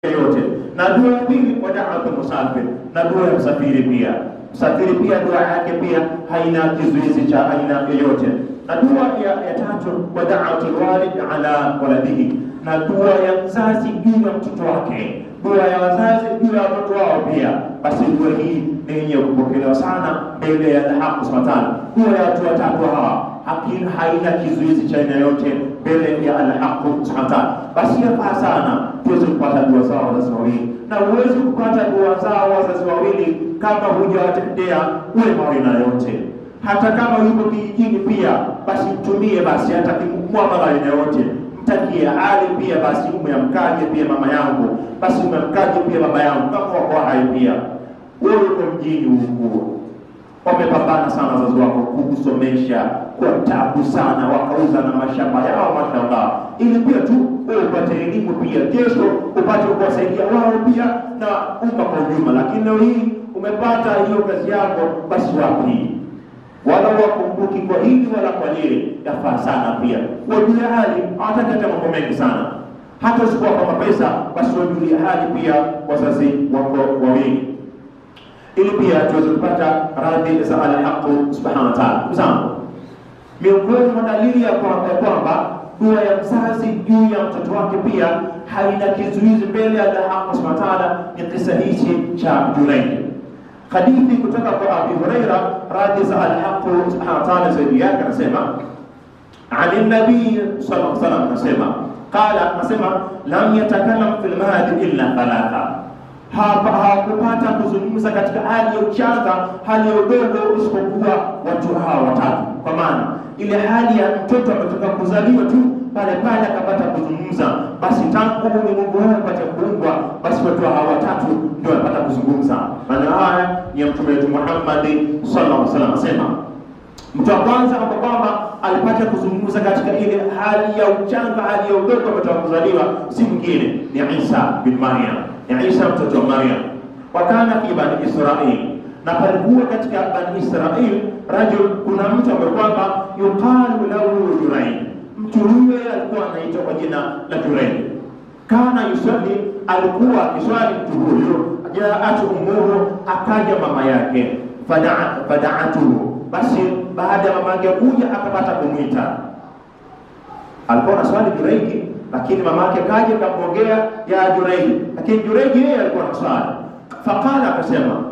yote. Na dua ya pili wa da'atul musafir, na dua ya msafiri pia. Msafiri pia dua yake pia haina kizuizi cha aina yoyote. Na dua ya tatu wa da'atul walid ala waladihi, na dua ya mzazi juu ya mtoto wake, dua ya wazazi juu ya watoto wao pia. Basi dua hii ni yenye kupokelewa sana mbele ya Allah Subhanahu wa ta'ala. Dua ya watu watatu hawa haina kizuizi cha aina yote mbele ya Allah Subhanahu wa ta'ala. Basi yafaa sana tuweze kupata dua zao wazazi wawili, na uweze kupata dua zao wazazi wawili kama hujawatendea wema aina yote. Hata kama yuko kijijini pia, basi mtumie basi hata kimwamala aina yote. Mtakie hali pia basi umemkaje pia mama yangu, basi umemkaje pia baba yangu kama wako hai pia. Wewe uko mjini huko, wamepambana sana wazazi wako kukusomesha kwa tabu sana, wakauza na mashamba yao mashallah, ili pia tu wewe upate elimu pia, kesho upate kuwasaidia wao pia na umma kwa ujumla. Lakini leo hii umepata hiyo kazi yako, basi wapi wala wakumbuki kwa hili wala kwa lile. Yafaa sana pia wajulie hali, hata mambo mengi sana, hata usikuwa kwa pesa, basi wajulie hali pia wazazi wako wawili, ili pia tuweze kupata radhi za Allah Subhanahu wa ta'ala. Mzangu, miongoni mwa dalili ya kwamba dua ya mzazi juu ya mtoto wake pia haina kizuizi mbele ya Allah Subhanahu wa ta'ala ni kisa hichi cha Jurayj. Hadithi kutoka kwa Abi Huraira radhi za Allah Subhanahu wa ta'ala zaidi yake anasema, Ali Nabii sallallahu alaihi wasallam anasema, qala anasema, lam yatakallam fil mahdi illa thalatha, hawakupata kuzungumza katika hali ya uchanga, hali ya udogo, isipokuwa watu hawa watatu. Kwa maana ile hali ya mtoto ametoka kuzaliwa tu pale akapata kuzungumza, basi tangu Mungu huu apate kuungwa, basi watu hawa watatu ndio wanapata kuzungumza. Maana haya ni Mtume wetu Muhammad sallallahu alaihi wasallam asema, mtu wa kwanza kwamba alipata kuzungumza katika ile hali ya uchanga, hali ya udogo ametoka kuzaliwa, si mwingine ni Isa bin Maryam, ni Isa mtoto wa Maryam. Wakana fi Bani Israil, na palikuwa katika Bani Israil rajul, kuna mtu ambaye kwamba yuqalu lahu Jurayj. Mtu huyo alikuwa anaitwa kwa jina la Jurayj. Kana yusalli, alikuwa akiswali mtu huyo, jaatu umuhu, akaja mama yake, fada'atuhu, basi baada ya mama yake kuja akapata kumwita. Alikuwa anaswali Jurayj, lakini mama yake kaja kamwongea ya Jurayj, lakini Jurayj yeye alikuwa anaswali. Faqala, akasema,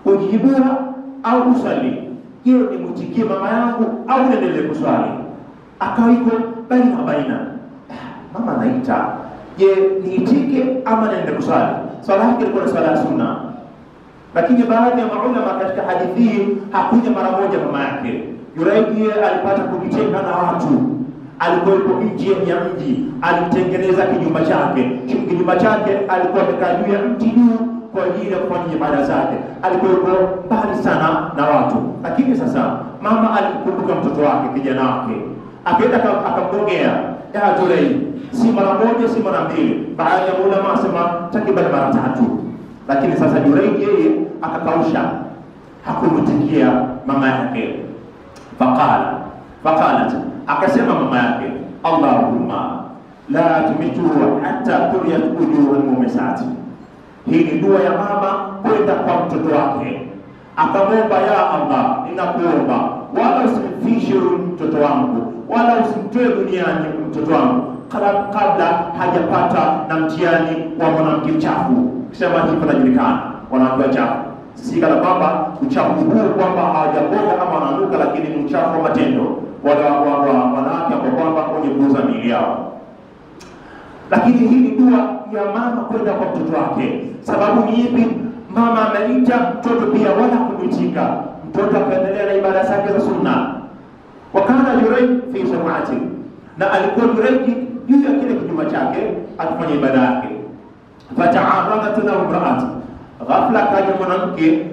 ujibuha au usali, je, nimutikie mama yangu au niendelee kuswali? Akawiko baina, mama anaita, je niitike ama niende kuswali? Swala yake ilikuwa ni swala ya sunna, lakini baadhi ya maulama katika hadithi hii hakuja mara moja mama yake. Jurayj alipata kujitenga na watu, alikuwa nje ya mji, alitengeneza kijumba chake. Kijumba chake alikuwa amekaa juu ya mti juu kwa ajili ya kufanya ibada zake, alikuwa mbali sana na watu. Lakini sasa mama alikumbuka mtoto wake, kijana wake, akaenda akamgongea ya Jurayj, si mara moja, si mara mbili, baada ya ulama asema takriban mara tatu. Lakini sasa Jurayj yeye akakausha, hakumtikia mama yake. Faqalat, akasema mama yake, Allahumma la tumituhu hatta turiyat ujuhul mumisati. Hii ni dua ya mama kwenda kwa mtoto wake, akamwomba, ya Allah, ninakuomba wala usimfishe mtoto wangu, wala usimtoe duniani mtoto wangu kabla hajapata na mtihani wa mwanamke mchafu. Kisema hivi panajulikana wanawake chafu, si kana kwamba uchafu huu kwamba hawajaboga kama wananuka, lakini ni uchafu wa matendo wanawake ambao kwamba kwenye kuuza miili yao. Lakini hii ni dua ya mama kwenda kwa mtoto wake. Sababu ni ipi? Mama ameita mtoto pia wala kumwitika, mtoto akaendelea na ibada zake za sunna. Wakana Jurayj fi samati, na alikuwa Jurayj juu ya kile kijumba chake akifanya ibada yake. Fata'aradat lahu imra'at, ghafla kaja mwanamke,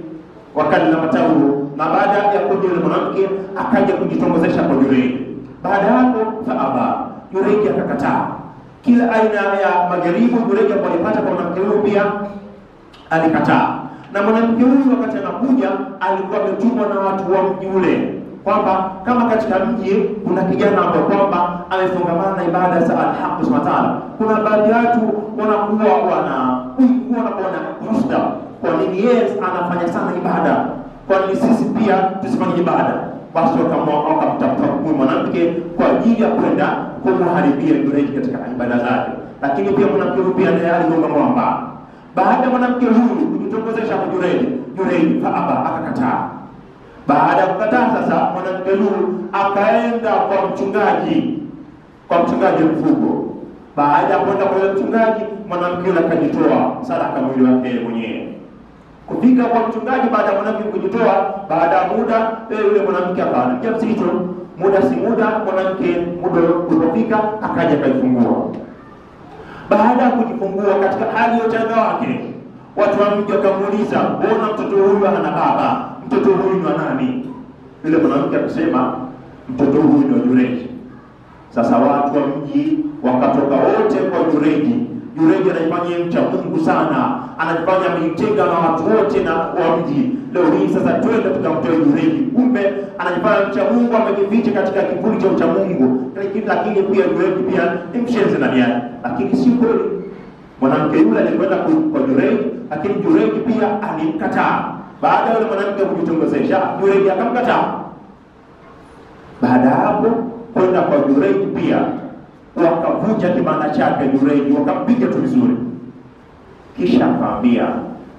wakalamatahu, na baada ya kuja yule mwanamke akaja kujitongozesha kwa Jurayj. Baada hapo faaba, Jurayj akakataa kila aina ya majaribu. Jurayj alipata kwa mwanamke huyo pia alikataa. Na mwanamke huyu wakati anakuja alikuwa ametumwa na watu wa mji ule, kwamba kama katika mji kuna kijana ambaye kwamba amefungamana na ibada za Al-Haq Subhanahu wa Ta'ala, kuna baadhi ya watu wanakuwa wanaona hosta, kwa nini yeye anafanya sana ibada, kwa nini sisi pia tusifanye ibada? Basi wakamtafuta huyu mwanamke kwa ajili ya kwenda kumharibia Jureij katika ibada zake. Lakini pia mwanamke huyu pia naye aligonga mwamba. Baada ya mwanamke huyu kujitongozesha kwa Jureij faaba, akakataa. Baada ya kukataa sasa, mwanamke huyu akaenda kwa mchungaji mfugo. Baada ya kwenda kwa mchungaji, mwanamke yule akajitoa sadaka mwili wake mwenyewe. Kufika kwa mchungaji, baada ya mwanamke kujitoa, baada ya muda yule mwanamke akawa mjamzito. Muda si muda, mwanamke muda ulipofika akaja kaifungua. Baada ya kujifungua katika hali ya uchanga wake, watu wa mji wakamuuliza, mbona mtoto huyu hana baba? Mtoto huyu ni wa nani? Yule mwanamke akasema, mtoto huyu ni wa Jureij. Sasa watu wa mji wakatoka wote kwa Jureij. Jureij anafanya mcha Mungu sana, anafanya mitenga na watu wote na wa mji. Leo hii sasa twende tukamtoe Jureij. Kumbe anafanya mcha Mungu, amejificha katika kivuli cha ucha Mungu. Lakini pia Jureij pia ni mshenzi ndani yake. Lakini si kweli. Mwanamke yule alikwenda kwa Jureij, lakini Jureij pia alimkataa. Baada ya yule mwanamke kujitongozesha, Jureij akamkataa. Baada hapo kwenda kwa Jureij pia wakavunja kibanda chake Jureij, wakampiga tu vizuri. Kisha akamwambia,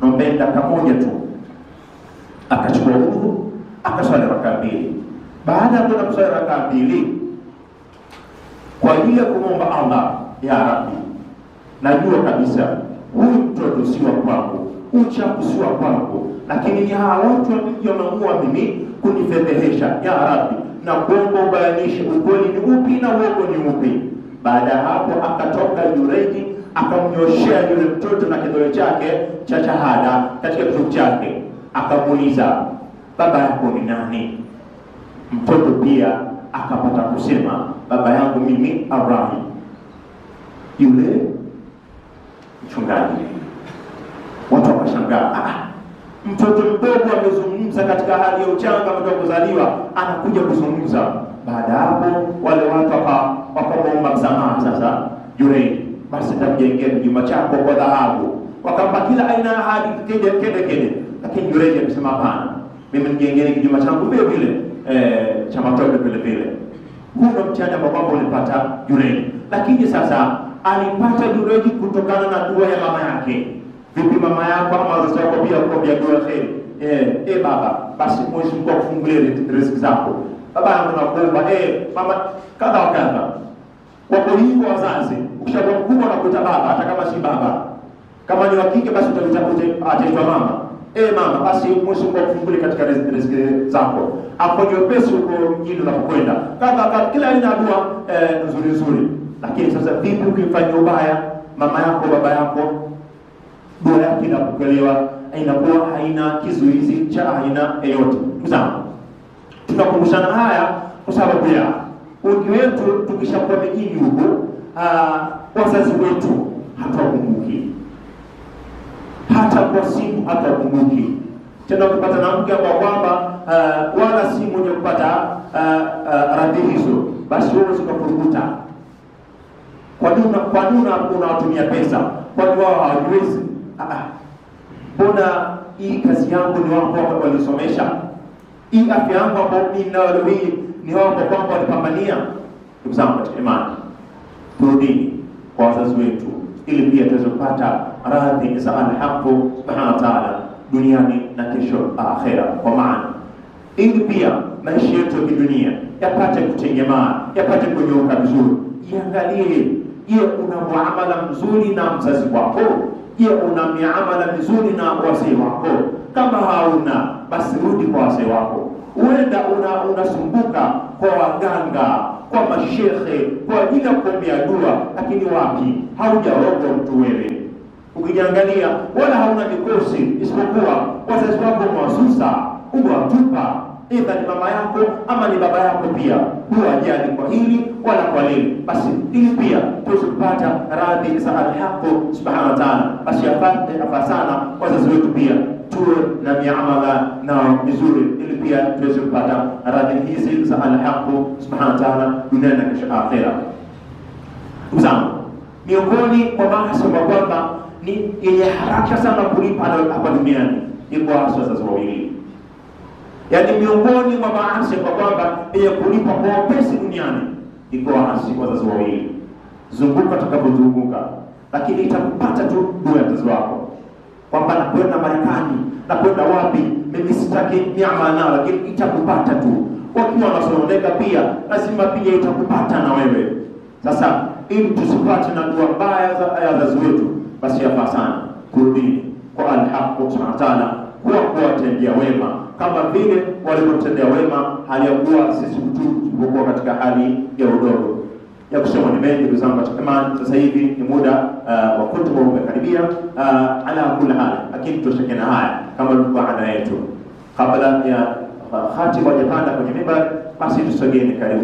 "Naomba kamoja tu." Akachukua udhu, akaswali rakaa 2. Baada ya kuswali rakaa 2, kwa ajili ya kumwomba Allah, ya Rabbi, najua kabisa huyu mtoto si wa kwangu, uchafu si wa kwangu, lakini ni hawa watu wameamua mimi kunifedhehesha. Ya Rabbi, na kuomba ubainishe ukweli ni upi na uongo ni upi. Baada ya hapo akatoka Jureij, akamnyoshea yule mtoto na kidole chake cha shahada katika kitovu chake. Akamuuliza, baba yako ni nani? Mtoto pia akapata kusema, baba yangu mimi Abraham. Yule mchungaji, watu wakashangaa, mtoto mdogo amezungumza katika hali ya uchanga, ametoka kuzaliwa, anakuja kuzungumza. Baada hapo wale watu wakamwomba msamaha sasa Jureij, basi nitakujengea kijumba chako kwa dhahabu. Wakampa kila aina ya ahadi kede. Lakini Jureij akasema, hapana, mimi nijengee kijumba changu vile vile cha matope vile vile. Huo mtihani ambao ulipata Jureij. Lakini sasa alipata Jureij kutokana na dua ya mama yake. Vipi mama yako ama wazazi wako pia kuombea dua kheri? Baba, basi Mwenyezi Mungu akufungulie riziki zako. Baba yangu nakuomba, mama kadha wa kadha. Kwa hivyo wazazi, ukishakuwa mkubwa unakuita baba hata kama si baba. Kama ni wa kike basi ataitwa mama. Mama, basi Mwenyezi Mungu akufungulie katika riziki zako. Afanye upesi huko mjini unapokwenda. Kadha kila aina ya dua nzuri. Lakini sasa vipi ukifanya ubaya mama yako baba yako? Dua yake inapokelewa, inakuwa haina kizuizi cha aina yoyote. Mzama, tunakumbushana haya kwa sababu ya wengi wetu tukishakuwa mjini huko, wazazi wetu hatawakumbuki. Hata kwa simu hatawakumbuki. Tena ukipata na mke ambao kwamba wala si mwenye kupata radhi hizo, basi wewe usikafurukuta. Kwa nini unawatumia pesa? Kwa nini wao hawajiwezi? Mbona hii kazi yangu ni wao ambao walisomesha? Hii afya yangu ambao mimi na leo hii ni wao ambao walipambania. Ndugu zangu katika imani, turudi kwa wazazi wetu ili pia tuweze kupata radhi za Al-Haq Subhanahu wa Ta'ala duniani na kesho akhera. Kwa maana ili pia maisha yetu ya dunia yapate kutengemaa, yapate kunyoka vizuri. Jiangalie, je, una muamala mzuri na mzazi wako? Je, una miamala mizuri na wazee wako? Kama hauna, basi rudi kwa wazee wako. Uenda unasumbuka kwa waganga, kwa mashehe, kwa ajili ya kuombea dua, lakini wapi? Haujaoga mtu wewe. Ukijiangalia wala hauna mikosi, isipokuwa wazazi wako mwasusa, umewatupa. Either ni mama yako ama ni baba yako pia. Huwajali kwa hili wala kwa lile. Basi ili pia tuweze kupata radhi za Al-Haq Subhanahu wa Ta'ala. Basi afate sana wazazi wetu pia tuwe na miamala nao mizuri, ili pia tuweze kupata radhi hizi za al-haq subhanahu wa ta'ala duniani na kesho akhera. Mzangu, miongoni mwa maasi kwamba ni yenye haraka sana kulipa hapa duniani ni kuasi wazazi wawili. Yaani miongoni mwa maasi kwamba yenye kulipa kwa upesi duniani ni kuasi wazazi wawili. Zunguka utakapozunguka, lakini itakupata tu dua ya wazazi wako, kwamba nakwenda Marekani, nakwenda wapi, mimi sitaki miamala nao, lakini itakupata tu. Wakiwa wanasononeka pia lazima pia itakupata na wewe. Sasa ili tusipate na dua mbaya za wazazi wetu, basi yafaa sana kurudi kwa al-haq subhanahu wa ta'ala, kuwatendea wema kama vile walipotendea wema hali ya kuwa sisi tulipokuwa katika hali ya udogo. Ya kusema ni mengi ndugu zangu katika imani. Sasa hivi ni muda wa kutubu umekaribia, ala kula hali, lakini tushike na haya kama ilivyo ada yetu, kabla ya khatibu hajapanda kwenye mimbar, basi tusogee karibu.